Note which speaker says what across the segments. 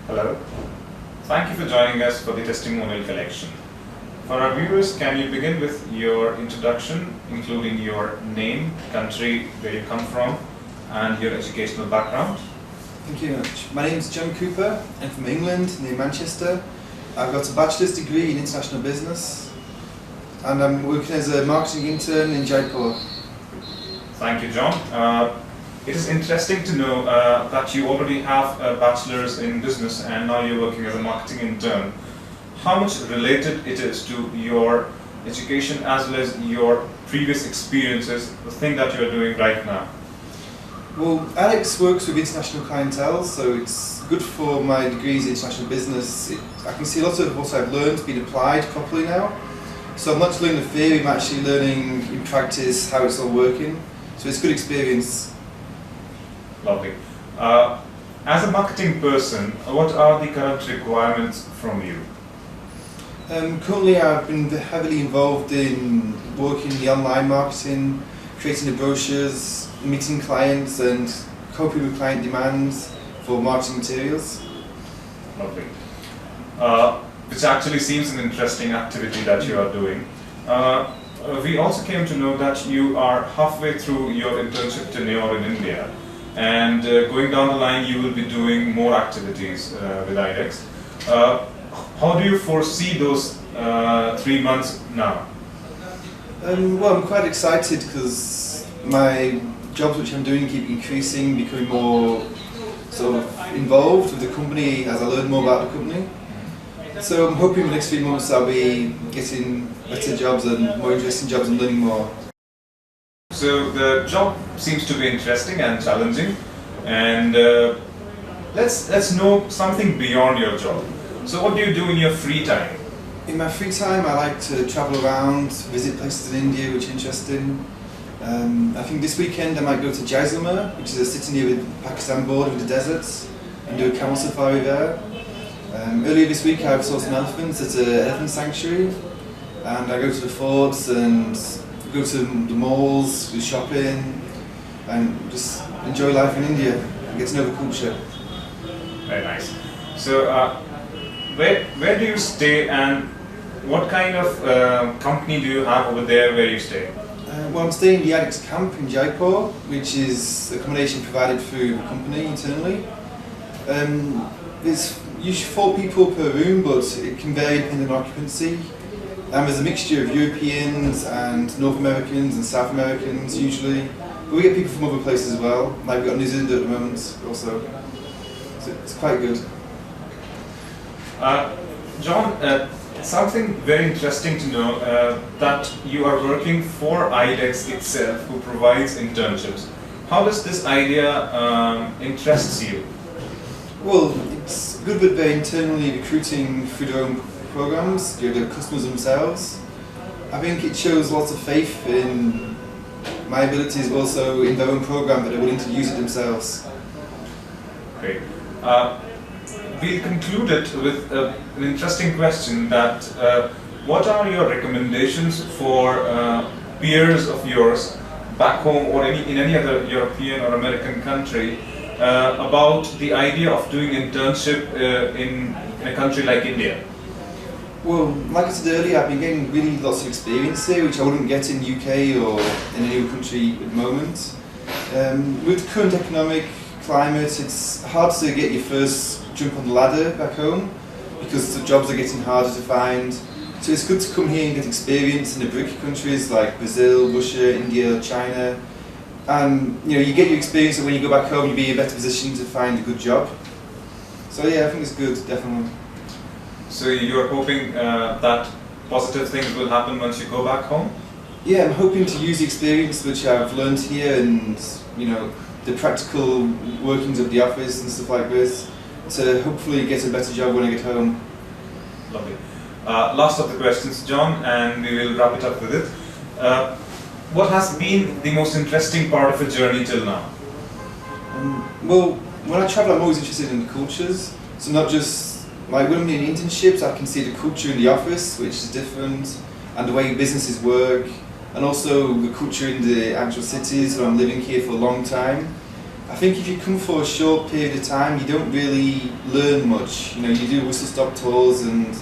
Speaker 1: Hello. Thank you for joining us for the testimonial collection. For our viewers, can you begin with your introduction, including your name, country where you come from, and your educational background?
Speaker 2: Thank you very much. My name is John Cooper. I'm from England, near Manchester. I've got a bachelor's degree in international business, and I'm working as a marketing intern in Jaipur.
Speaker 1: Thank you, John. It is interesting to know that you already have a bachelor's in business and now you're working as a marketing intern. How much related it is to your education as well as your previous experiences, the thing that you're doing right now?
Speaker 2: Well, Idex works with international clientele, so it's good for my degrees in international business. I can see a lot of what I've learned being applied properly now. So I'm not just learning the theory, I'm actually learning in practice how it's all working. So it's a good experience.
Speaker 1: Lovely. As a marketing person, what are the current requirements from you?
Speaker 2: Currently I've been heavily involved in working in the online marketing, creating the brochures, meeting clients and coping with client demands for marketing materials.
Speaker 1: Lovely. Which actually seems an interesting activity that you are doing. We also came to know that you are halfway through your internship tenure in India, and going down the line you will be doing more activities with Idex. How do you foresee those 3 months now?
Speaker 2: Well, I'm quite excited because my jobs which I'm doing keep increasing, becoming more sort of involved with the company as I learn more about the company. So I'm hoping in the next few months I'll be getting better jobs and more interesting jobs and learning more.
Speaker 1: So the job seems to be interesting and challenging, and let's know something beyond your job. So what do you do in your free time?
Speaker 2: In my free time I like to travel around, visit places in India which are interesting. I think this weekend I might go to Jaisalmer, which is a city near the Pakistan border with the deserts, and do a camel safari there. Earlier this week I saw some elephants at an elephant sanctuary, and I go to the forts and go to the malls, do shopping, and just enjoy life in India and get to know the culture.
Speaker 1: Very nice. So where do you stay, and what kind of company do you have over there where you stay?
Speaker 2: Well, I'm staying in the Idex camp in Jaipur, which is accommodation provided through the company internally. There's usually 4 people per room, but it can vary depending on occupancy. And there's a mixture of Europeans and North Americans and South Americans usually. But we get people from other places as well. Like we've got New Zealand at the moment also. So it's quite good.
Speaker 1: John, something very interesting to know that you are working for Idex itself, who provides internships. How does this idea interests you?
Speaker 2: Well, it's good that they're internally recruiting through their own programs, the customers themselves. I think it shows lots of faith in my abilities, but also in their own program, that they're willing to use it themselves.
Speaker 1: Great. We'll conclude it with an interesting question that what are your recommendations for peers of yours back home or in any other European or American country about the idea of doing internship in a country like India?
Speaker 2: Well, like I said earlier, I've been getting really lots of experience here, which I wouldn't get in the UK or in any other country at the moment. With the current economic climate, it's hard to get your first jump on the ladder back home because the jobs are getting harder to find. So it's good to come here and get experience in the BRIC countries like Brazil, Russia, India, China. And you get your experience, and when you go back home you'll be in a better position to find a good job. So yeah, I think it's good, definitely.
Speaker 1: So you're hoping that positive things will happen once you go back home?
Speaker 2: Yeah, I'm hoping to use the experience which I've learned here and the practical workings of the office and stuff like this to hopefully get a better job when I get home.
Speaker 1: Lovely. Last of the questions, John, and we will wrap it up with it. What has been the most interesting part of your journey till now?
Speaker 2: Well, when I travel I'm always interested in the cultures, so not just when I'm in internships I can see the culture in the office which is different, and the way businesses work, and also the culture in the actual cities where I'm living here for a long time. I think if you come for a short period of time, you don't really learn much. You know, you do whistle-stop tours and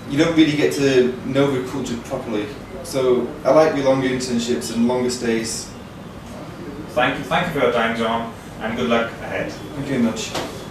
Speaker 2: you don't really get to know the culture properly. So I like the longer internships and longer stays.
Speaker 1: Thank you for your time, John, and good luck ahead.
Speaker 2: Thank you very much.